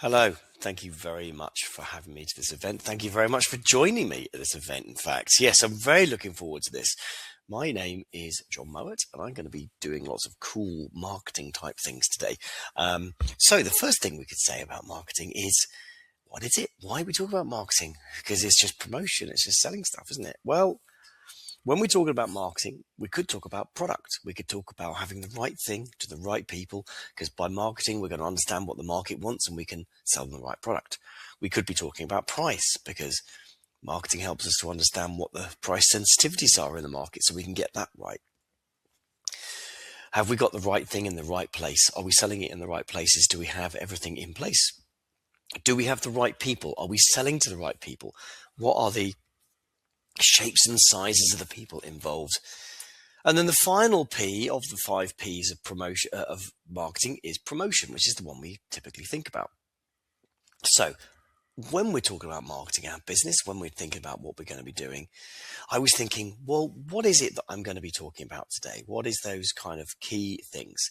Hello. Thank you very much for having me to this event. Thank you very much for joining me at this event. In fact, yes, I'm very looking forward to this. My name is Jon Mowat, and I'm going to be doing lots of cool marketing type things today. So the first thing we could say about marketing is, what is it? Why we talk about marketing? Because it's just promotion. It's just selling stuff, isn't it? Well, when we're talking about marketing, we could talk about product. We could talk about having the right thing to the right people, because by marketing, we're going to understand what the market wants and we can sell them the right product. We could be talking about price, because marketing helps us to understand what the price sensitivities are in the market so we can get that right. Have we got the right thing in the right place? Are we selling it in the right places? Do we have everything in place? Do we have the right people? Are we selling to the right people? What are the shapes and sizes of the people involved? And then the final P of the 5 Ps of promotion of marketing is promotion, which is the one we typically think about. So when we're talking about marketing our business, when we're thinking about what we're going to be doing, I was thinking, well, what is it that I'm going to be talking about today? What is those kind of key things?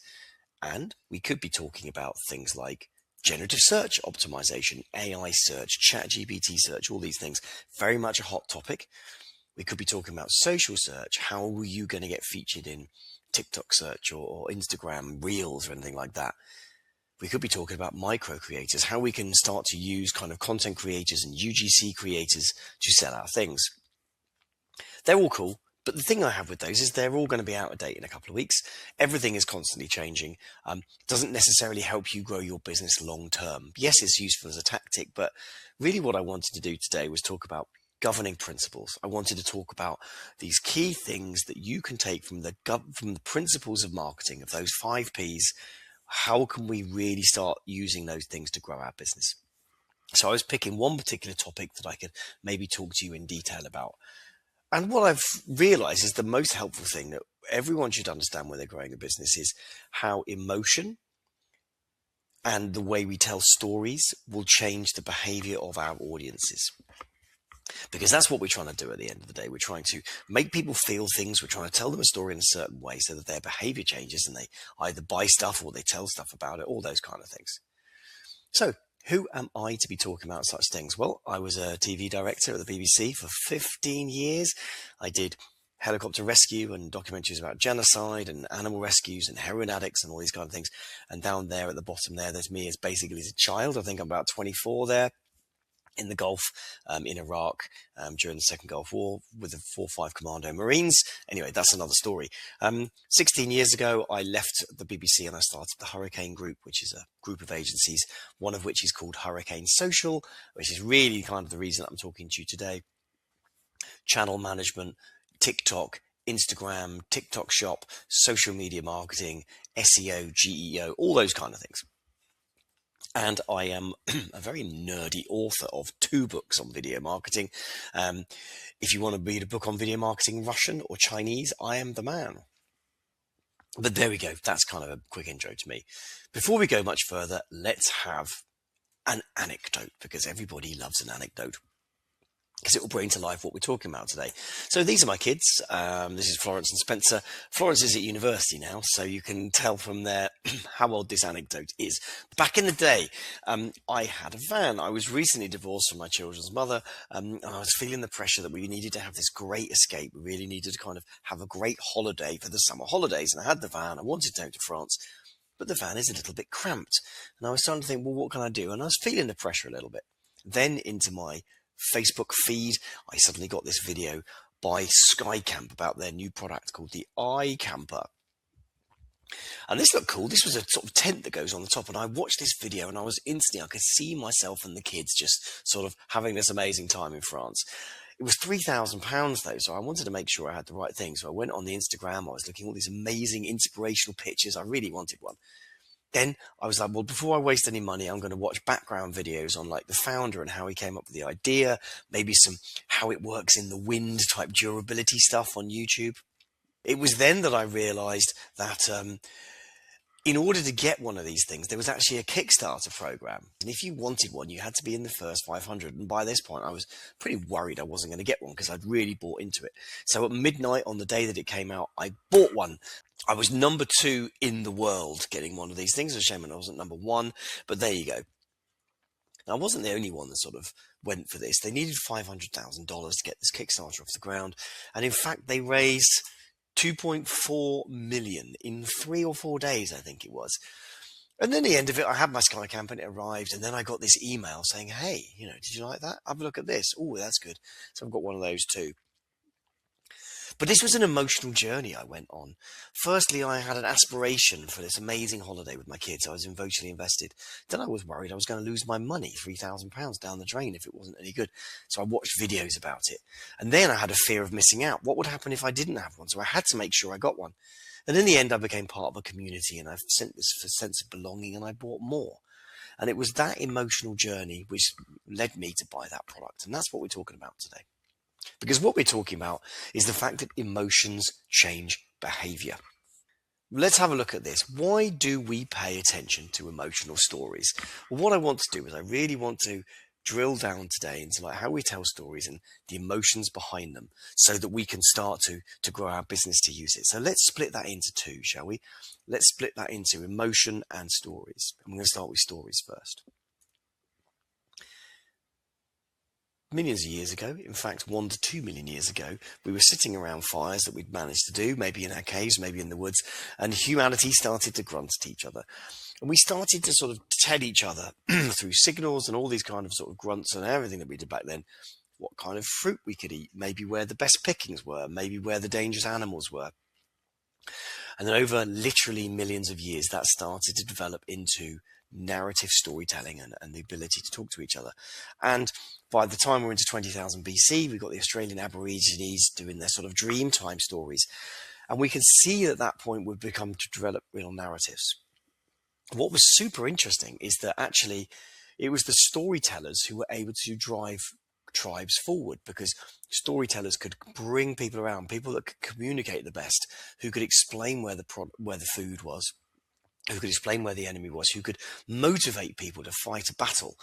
And we could be talking about things like generative search optimization, AI search, chat GPT search, all these things. Very much a hot topic. We could be talking about social search. How are you going to get featured in TikTok search or Instagram Reels or anything like that? We could be talking about micro creators, how we can start to use kind of content creators and UGC creators to sell our things. They're all cool, but the thing I have with those is they're all going to be out of date in a couple of weeks. Everything is constantly changing. Doesn't necessarily help you grow your business long term. Yes, it's useful as a tactic, but really what I wanted to do today was talk about governing principles. I wanted to talk about these key things that you can take from the principles of marketing, of those 5 Ps. How can we really start using those things to grow our business? So I was picking one particular topic that I could maybe talk to you in detail about. And what I've realized is the most helpful thing that everyone should understand when they're growing a business is how emotion and the way we tell stories will change the behavior of our audiences. Because that's what we're trying to do at the end of the day. We're trying to make people feel things. We're trying to tell them a story in a certain way so that their behavior changes and they either buy stuff or they tell stuff about it, all those kind of things. So who am I to be talking about such things? Well, I was a TV director at the BBC for 15 years. I did helicopter rescue and documentaries about genocide and animal rescues and heroin addicts and all these kind of things. And down there at the bottom there's me as basically as a child. I think I'm about 24 there, in the Gulf, in Iraq, during the Second Gulf War with the 4-5 Commando Marines. Anyway, that's another story. 16 years ago, I left the BBC and I started the Hurricane Group, which is a group of agencies, one of which is called Hurricane Social, which is really kind of the reason I'm talking to you today. Channel management, TikTok, Instagram, TikTok shop, social media marketing, SEO, GEO, all those kind of things. And I am a very nerdy author of 2 books on video marketing. If you want to read a book on video marketing, Russian or Chinese, I am the man. But there we go. That's kind of a quick intro to me. Before we go much further, let's have an anecdote, because everybody loves an anecdote, because it will bring to life what we're talking about today. So these are my kids. This is Florence and Spencer. Florence is at university now, so you can tell from there how old this anecdote is. Back in the day, I had a van. I was recently divorced from my children's mother, and I was feeling the pressure that we needed to have this great escape. We really needed to kind of have a great holiday for the summer holidays. And I had the van. I wanted to go to France, but the van is a little bit cramped. And I was starting to think, well, what can I do? And I was feeling the pressure a little bit. Then into my Facebook feed, I suddenly got this video by Skycamp about their new product called the iCamper. And this looked cool. This was a sort of tent that goes on the top. And I watched this video and I was instantly, I could see myself and the kids just sort of having this amazing time in France. It was £3,000 though, so I wanted to make sure I had the right thing. So I went on the Instagram. I was looking at all these amazing inspirational pictures. I really wanted one. Then I was like, well, before I waste any money, I'm going to watch background videos on like the founder and how he came up with the idea, maybe some how it works in the wind type durability stuff on YouTube. It was then that I realized that in order to get one of these things, there was actually a Kickstarter program. And if you wanted one, you had to be in the first 500. And by this point, I was pretty worried I wasn't going to get one because I'd really bought into it. So at midnight on the day that it came out, I bought one. I was number 2 in the world getting one of these things. It's a shame I wasn't number 1, but there you go. Now, I wasn't the only one that sort of went for this. They needed $500,000 to get this Kickstarter off the ground. And in fact, they raised 2.4 million in 3 or 4 days, I think it was. And then the end of it, I had my Sky Camp and it arrived. And then I got this email saying, hey, did you like that? Have a look at this. Oh, that's good. So I've got one of those too. But this was an emotional journey I went on. Firstly, I had an aspiration for this amazing holiday with my kids. I was emotionally invested. Then I was worried I was going to lose my money, £3,000 down the drain if it wasn't any good. So I watched videos about it. And then I had a fear of missing out. What would happen if I didn't have one? So I had to make sure I got one. And in the end, I became part of a community and I've sent this sense of belonging and I bought more. And it was that emotional journey which led me to buy that product. And that's what we're talking about today. Because what we're talking about is the fact that emotions change behavior. Let's have a look at this. Why do we pay attention to emotional stories? Well, what I want to do is I really want to drill down today into how we tell stories and the emotions behind them so that we can start to grow our business to use it. So let's split that into two, shall we? Let's split that into emotion and stories. I'm going to start with stories first. Millions of years ago, in fact 1 to 2 million years ago, we were sitting around fires that we'd managed to do, maybe in our caves, maybe in the woods, and humanity started to grunt at each other. And we started to sort of tell each other through signals and all these kind of sort of grunts and everything that we did back then, what kind of fruit we could eat, maybe where the best pickings were, maybe where the dangerous animals were. And then over literally millions of years, that started to develop into narrative storytelling and the ability to talk to each other. And by the time we're into 20,000 BC, we've got the Australian Aborigines doing their sort of dream time stories. And we can see at that point we've become to develop real narratives. What was super interesting is that actually it was the storytellers who were able to drive tribes forward, because storytellers could bring people around, people that could communicate the best, who could explain where the food was, who could explain where the enemy was, who could motivate people to fight a battle.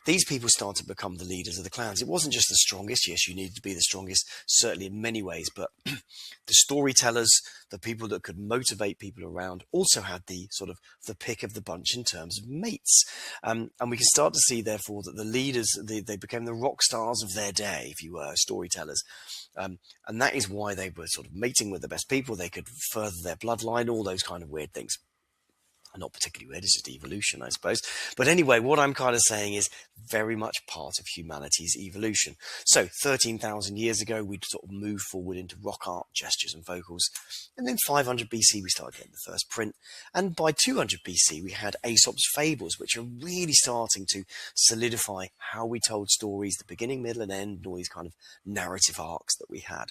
These people started to become the leaders of the clans. It wasn't just the strongest. Yes, you needed to be the strongest, certainly in many ways, but the storytellers, the people that could motivate people around, also had the sort of the pick of the bunch in terms of mates. And we can start to see, therefore, that the leaders, they became the rock stars of their day, if you were, storytellers. And that is why they were sort of mating with the best people. They could further their bloodline, all those kind of weird things. Not particularly weird, it's just evolution, I suppose. But anyway, what I'm kind of saying is very much part of humanity's evolution. So 13,000 years ago, we'd sort of moved forward into rock art, gestures and vocals. And then 500 BC, we started getting the first print. And by 200 BC, we had Aesop's fables, which are really starting to solidify how we told stories, the beginning, middle and end, and all these kind of narrative arcs that we had.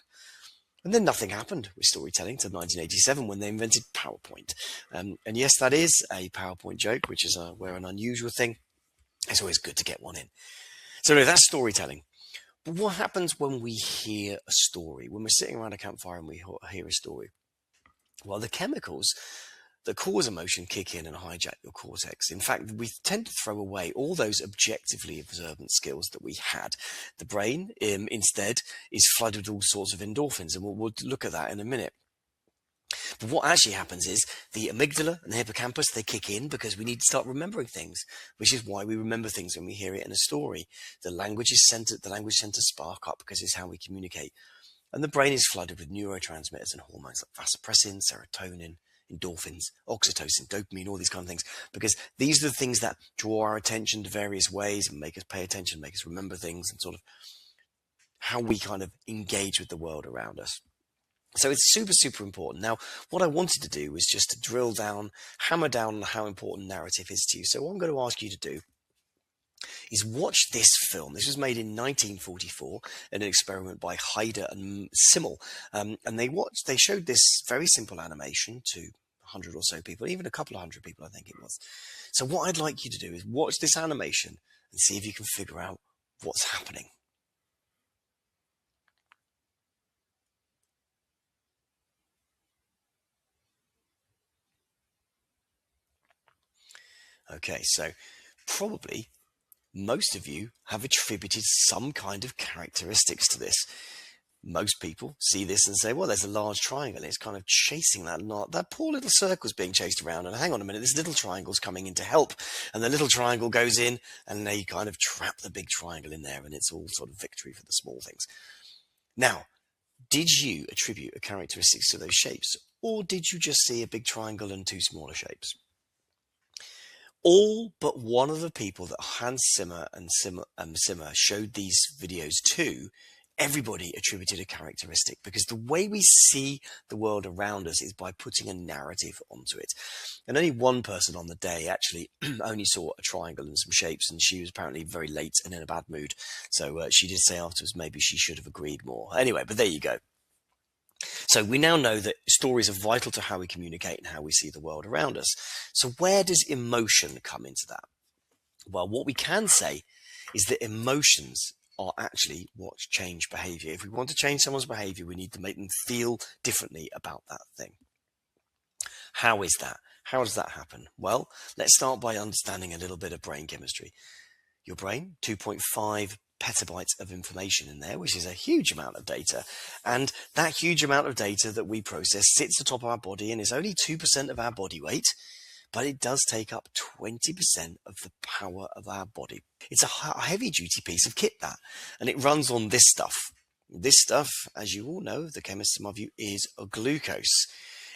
And then nothing happened with storytelling till 1987 when they invented PowerPoint. And yes, that is a PowerPoint joke, which is where an unusual thing. It's always good to get one in. So no, that's storytelling. But what happens when we hear a story? When we're sitting around a campfire and we hear a story? Well, the chemicals that cause emotion kick in and hijack your cortex. In fact, we tend to throw away all those objectively observant skills that we had. The brain, instead, is flooded with all sorts of endorphins, and we'll look at that in a minute. But what actually happens is the amygdala and the hippocampus, they kick in because we need to start remembering things, which is why we remember things when we hear it in a story. The language centers spark up because it's how we communicate. And the brain is flooded with neurotransmitters and hormones like vasopressin, serotonin, endorphins, oxytocin, dopamine, all these kind of things, because these are the things that draw our attention to various ways and make us pay attention, make us remember things, and sort of how we kind of engage with the world around us. So it's super, super important. Now, what I wanted to do was just to drill down, hammer down on how important narrative is to you. So what I'm going to ask you to do is watch this film. This was made in 1944 in an experiment by Hyder and Simmel. And they showed this very simple animation to 100 or so people, even a couple of hundred people, I think it was. So what I'd like you to do is watch this animation and see if you can figure out what's happening. Okay, so probably most of you have attributed some kind of characteristics to this. Most people see this and say, well, there's a large triangle. It's kind of chasing that poor little circle's being chased around. And hang on a minute, this little triangle's coming in to help. And the little triangle goes in and they kind of trap the big triangle in there. And it's all sort of victory for the small things. Now, did you attribute a characteristics to those shapes? Or did you just see a big triangle and two smaller shapes? All but one of the people that Hans Zimmer and Zimmer showed these videos to, everybody attributed a characteristic, because the way we see the world around us is by putting a narrative onto it. And only one person on the day actually only saw a triangle and some shapes, and she was apparently very late and in a bad mood. So she did say afterwards maybe she should have agreed more. Anyway, but there you go. So we now know that stories are vital to how we communicate and how we see the world around us. So where does emotion come into that? Well, what we can say is that emotions are actually what change behavior. If we want to change someone's behavior, we need to make them feel differently about that thing. How is that? How does that happen? Well, let's start by understanding a little bit of brain chemistry. Your brain, 2.5 petabytes of information in there, which is a huge amount of data. And that huge amount of data that we process sits atop our body and is only 2% of our body weight, but it does take up 20% of the power of our body. It's a heavy duty piece of kit, that, and it runs on this stuff. This stuff, as you all know, the chemists, some of you, is a glucose.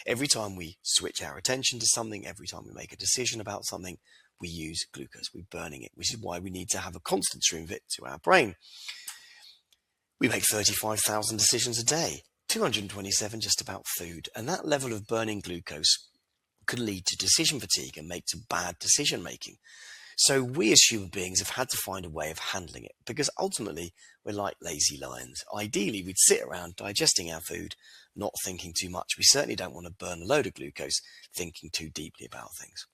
Every time we switch our attention to something, every time we make a decision about something, we use glucose, we're burning it, which is why we need to have a constant stream of it to our brain. We make 35,000 decisions a day, 227 just about food, and that level of burning glucose could lead to decision fatigue and make to bad decision making. So we as human beings have had to find a way of handling it, because ultimately we're like lazy lions. Ideally, we'd sit around digesting our food, not thinking too much. We certainly don't want to burn a load of glucose thinking too deeply about things.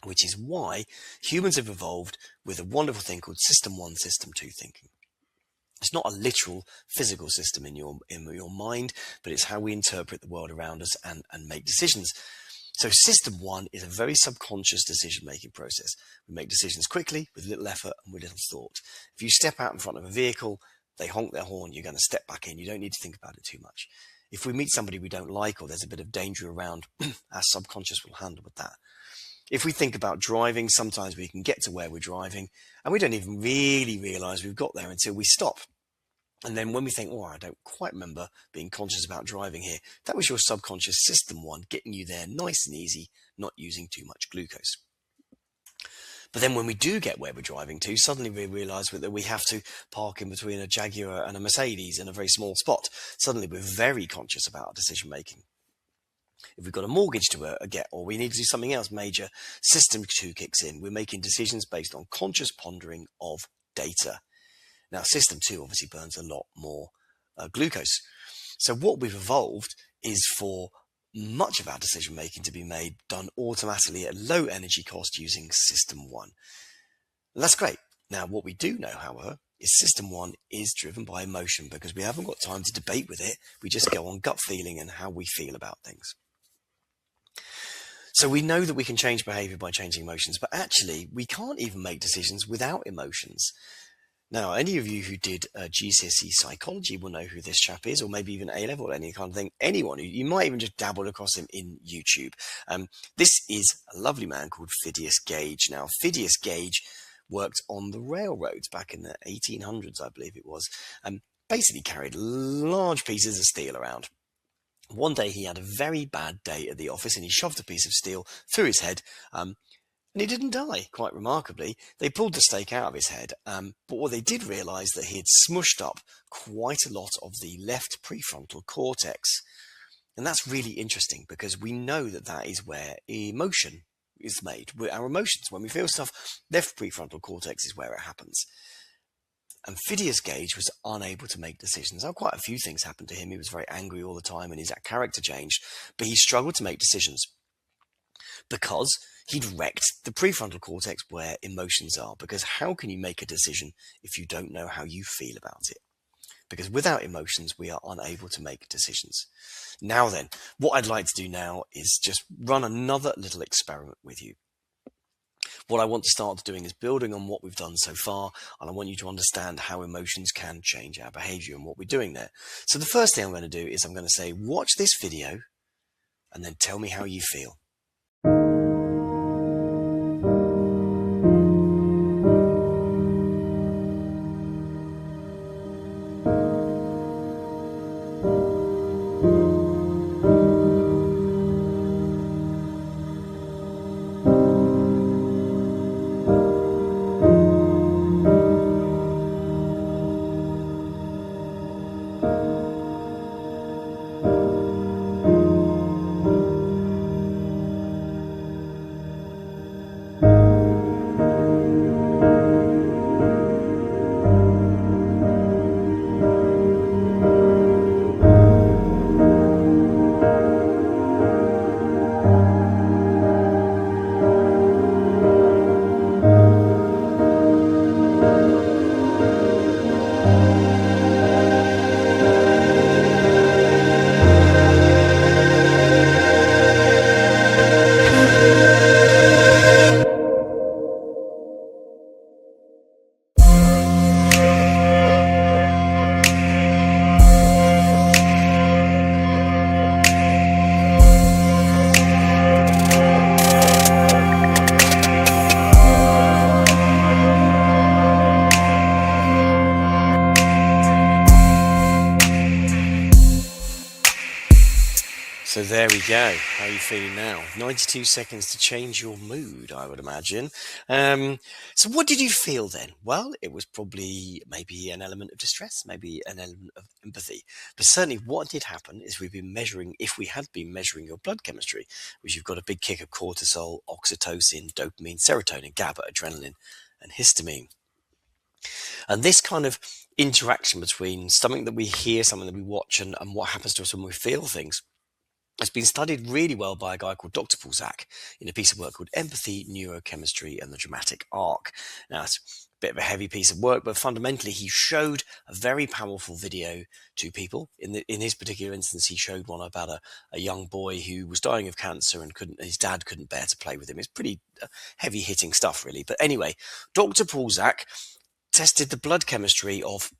Which is why humans have evolved with a wonderful thing called System 1, System 2 thinking. It's not a literal physical system in your mind, but it's how we interpret the world around us and make decisions. So System 1 is a very subconscious decision-making process. We make decisions quickly, with little effort and with little thought. If you step out in front of a vehicle, they honk their horn, you're going to step back in. You don't need to think about it too much. If we meet somebody we don't like or there's a bit of danger around, our subconscious will handle with that. If we think about driving, sometimes we can get to where we're driving and we don't even really realize we've got there until we stop. And then when we think, oh, I don't quite remember being conscious about driving here, that was your subconscious System 1 getting you there nice and easy, not using too much glucose. But then when we do get where we're driving to, suddenly we realize that we have to park in between a Jaguar and a Mercedes in a very small spot. Suddenly we're very conscious about our decision making. If we've got a mortgage to get, or we need to do something else major, System 2 kicks in. We're making decisions based on conscious pondering of data. Now, System 2 obviously burns a lot more glucose. So what we've evolved is for much of our decision making to be done automatically at low energy cost using System 1. And that's great. Now, what we do know, however, is System 1 is driven by emotion, because we haven't got time to debate with it. We just go on gut feeling and how we feel about things. So we know that we can change behavior by changing emotions, but actually we can't even make decisions without emotions. Now, any of you who did GCSE psychology will know who this chap is, or maybe even A-level or any kind of thing. Anyone who, you might even just dabble across him in YouTube. This is a lovely man called Phidias Gage. Now, Phidias Gage worked on the railroads back in the 1800s, I believe it was, and basically carried large pieces of steel around. One day he had a very bad day at the office and he shoved a piece of steel through his head, and he didn't die, quite remarkably. They pulled the stake out of his head, but what they did realise that he had smushed up quite a lot of the left prefrontal cortex. And that's really interesting, because we know that that is where emotion is made. Our emotions, when we feel stuff, left prefrontal cortex is where it happens. And Phidias Gage was unable to make decisions. Now, quite a few things happened to him. He was very angry all the time and his character changed, but he struggled to make decisions because he'd wrecked the prefrontal cortex where emotions are. Because how can you make a decision if you don't know how you feel about it? Because without emotions, we are unable to make decisions. Now then, what I'd like to do now is just run another little experiment with you. What I want to start doing is building on what we've done so far, and I want you to understand how emotions can change our behavior and what we're doing there. So the first thing I'm going to do is I'm going to say, watch this video and then tell me how you feel. So there we go. How are you feeling now? 92 seconds to change your mood, I would imagine. So what did you feel then? Well, it was probably maybe an element of distress, maybe an element of empathy. But certainly what did happen is if we had been measuring your blood chemistry, which you've got a big kick of cortisol, oxytocin, dopamine, serotonin, GABA, adrenaline, and histamine. And this kind of interaction between something that we hear, something that we watch, and what happens to us when we feel things, it's been studied really well by a guy called Dr. Zak in a piece of work called Empathy, Neurochemistry, and the Dramatic Arc. Now, it's a bit of a heavy piece of work, but fundamentally, he showed a very powerful video to people. In his particular instance, he showed one about a young boy who was dying of cancer and his dad couldn't bear to play with him. It's pretty heavy-hitting stuff, really. But anyway, Dr. Zak tested the blood chemistry of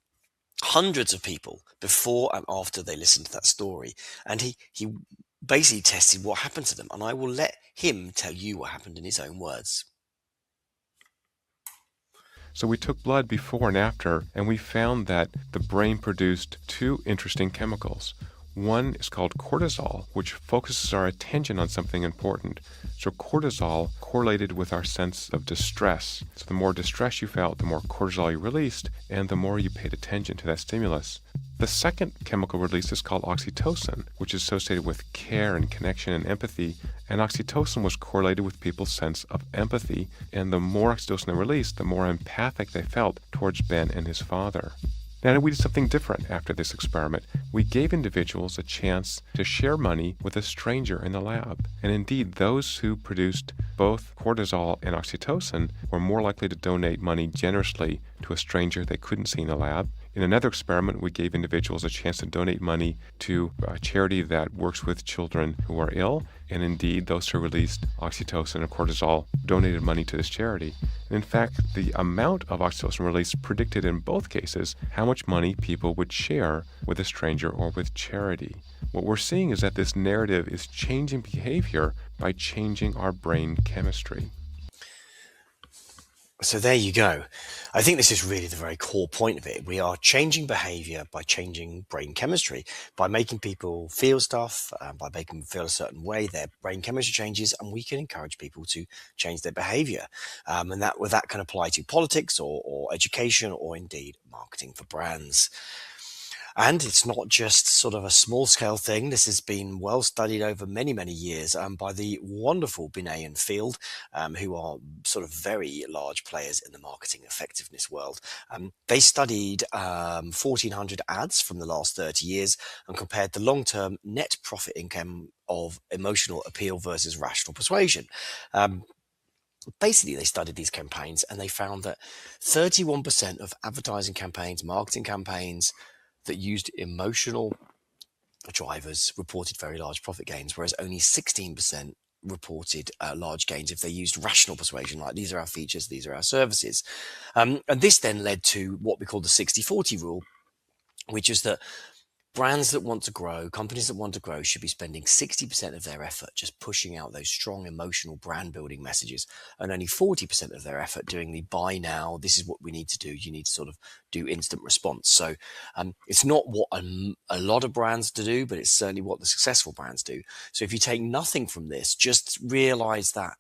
hundreds of people before and after they listened to that story, and he basically tested what happened to them, and I will let him tell you what happened in his own words. So we took blood before and after, and we found that the brain produced two interesting chemicals. One is called cortisol, which focuses our attention on something important. So cortisol correlated with our sense of distress. So the more distress you felt, the more cortisol you released, and the more you paid attention to that stimulus. The second chemical release is called oxytocin, which is associated with care and connection and empathy. And oxytocin was correlated with people's sense of empathy. And the more oxytocin they released, the more empathic they felt towards Ben and his father. Now, we did something different after this experiment. We gave individuals a chance to share money with a stranger in the lab. And indeed, those who produced both cortisol and oxytocin were more likely to donate money generously to a stranger they couldn't see in the lab. In another experiment, we gave individuals a chance to donate money to a charity that works with children who are ill. And indeed, those who released oxytocin and cortisol donated money to this charity. And in fact, the amount of oxytocin released predicted in both cases how much money people would share with a stranger or with charity. What we're seeing is that this narrative is changing behavior by changing our brain chemistry. So there you go. I think this is really the very core point of it. We are changing behavior by changing brain chemistry, by making people feel stuff, by making them feel a certain way. Their brain chemistry changes, and we can encourage people to change their behavior. And that can apply to politics or education or indeed marketing for brands. And it's not just sort of a small scale thing. This has been well studied over many, many years by the wonderful Binet and Field, who are sort of very large players in the marketing effectiveness world. They studied 1,400 ads from the last 30 years and compared the long-term net profit income of emotional appeal versus rational persuasion. Basically, they studied these campaigns and they found that 31% of advertising campaigns, marketing campaigns, that used emotional drivers reported very large profit gains, whereas only 16% reported large gains if they used rational persuasion, like these are our features, these are our services. And this then led to what we call the 60-40 rule, which is that brands that want to grow, companies that want to grow, should be spending 60% of their effort just pushing out those strong emotional brand building messages, and only 40% of their effort doing the buy now, this is what we need to do. You need to sort of do instant response. So it's not what a lot of brands do, but it's certainly what the successful brands do. So if you take nothing from this, just realize that,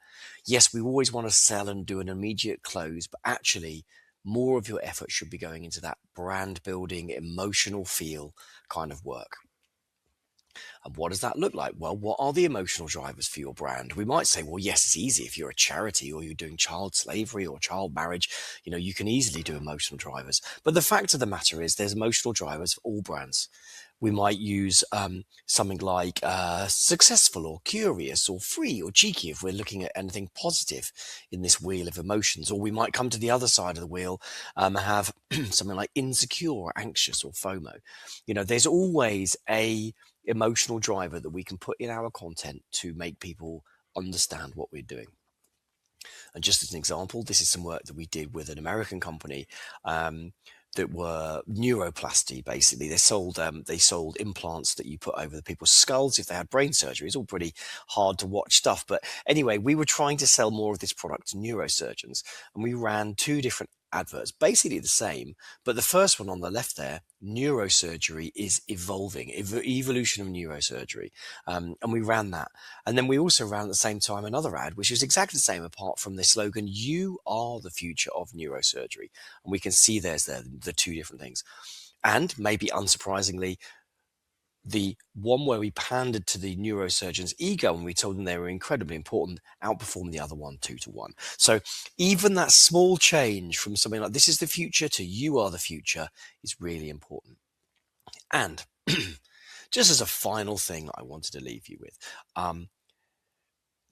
yes, we always want to sell and do an immediate close, but actually more of your effort should be going into that brand building, emotional feel kind of work. And what does that look like? Well, what are the emotional drivers for your brand? We might say, well, yes, it's easy if you're a charity or you're doing child slavery or child marriage. You can easily do emotional drivers. But the fact of the matter is there's emotional drivers for all brands. We might use something like successful or curious or free or cheeky if we're looking at anything positive in this wheel of emotions. Or we might come to the other side of the wheel and have something like insecure or anxious or FOMO. There's always a emotional driver that we can put in our content to make people understand what we're doing. And just as an example, this is some work that we did with an American company that were neuroplasty. Basically, they sold implants that you put over the people's skulls if they had brain surgery. It's all pretty hard to watch stuff, but anyway, we were trying to sell more of this product to neurosurgeons, and we ran two different adverts, basically the same, but the first one on the left there, neurosurgery is evolving, evolution of neurosurgery, and we ran that. And then we also ran at the same time another ad which is exactly the same, apart from the slogan, you are the future of neurosurgery. And we can see there's the two different things. And maybe unsurprisingly, the one where we pandered to the neurosurgeon's ego and we told them they were incredibly important outperformed the other one 2-1. So even that small change from something like this is the future to you are the future is really important. And just as a final thing I wanted to leave you with,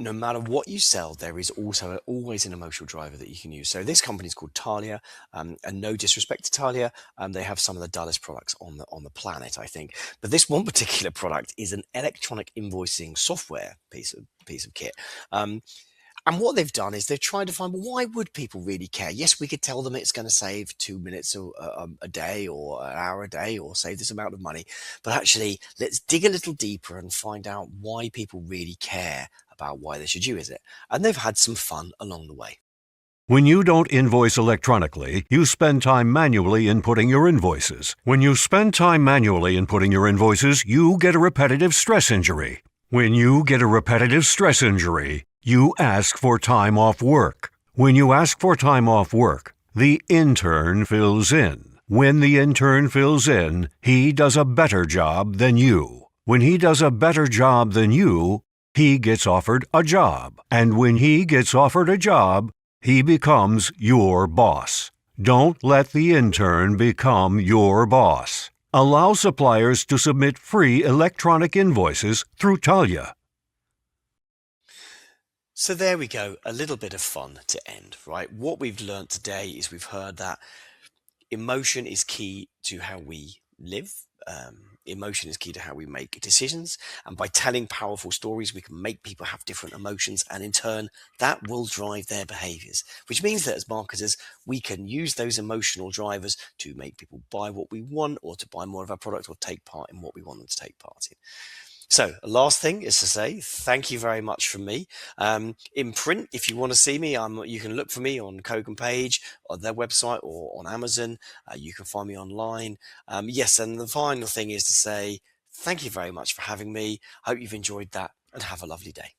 no matter what you sell, there is also always an emotional driver that you can use. So this company is called Talia, and no disrespect to Talia, they have some of the dullest products on the planet, I think. But this one particular product is an electronic invoicing software piece of kit. And what they've done is they've tried to find, well, why would people really care? Yes, we could tell them it's going to save 2 minutes a day or an hour a day or save this amount of money. But actually, let's dig a little deeper and find out why people really care about why they should use it. And they've had some fun along the way. When you don't invoice electronically, you spend time manually inputting your invoices. When you spend time manually inputting your invoices, you get a repetitive stress injury. When you get a repetitive stress injury, you ask for time off work. When you ask for time off work, the intern fills in. When the intern fills in, he does a better job than you. When he does a better job than you, he gets offered a job. And when he gets offered a job, he becomes your boss. Don't let the intern become your boss. Allow suppliers to submit free electronic invoices through Talia. So there we go, a little bit of fun to end, right? What we've learned today is we've heard that emotion is key to how we live. Emotion is key to how we make decisions. And by telling powerful stories, we can make people have different emotions. And in turn, that will drive their behaviors, which means that as marketers, we can use those emotional drivers to make people buy what we want or to buy more of our product or take part in what we want them to take part in. So last thing is to say thank you very much from me. In print, if you want to see me, you can look for me on Kogan Page, on their website, or on Amazon. You can find me online. Yes, and the final thing is to say thank you very much for having me. Hope you've enjoyed that and have a lovely day.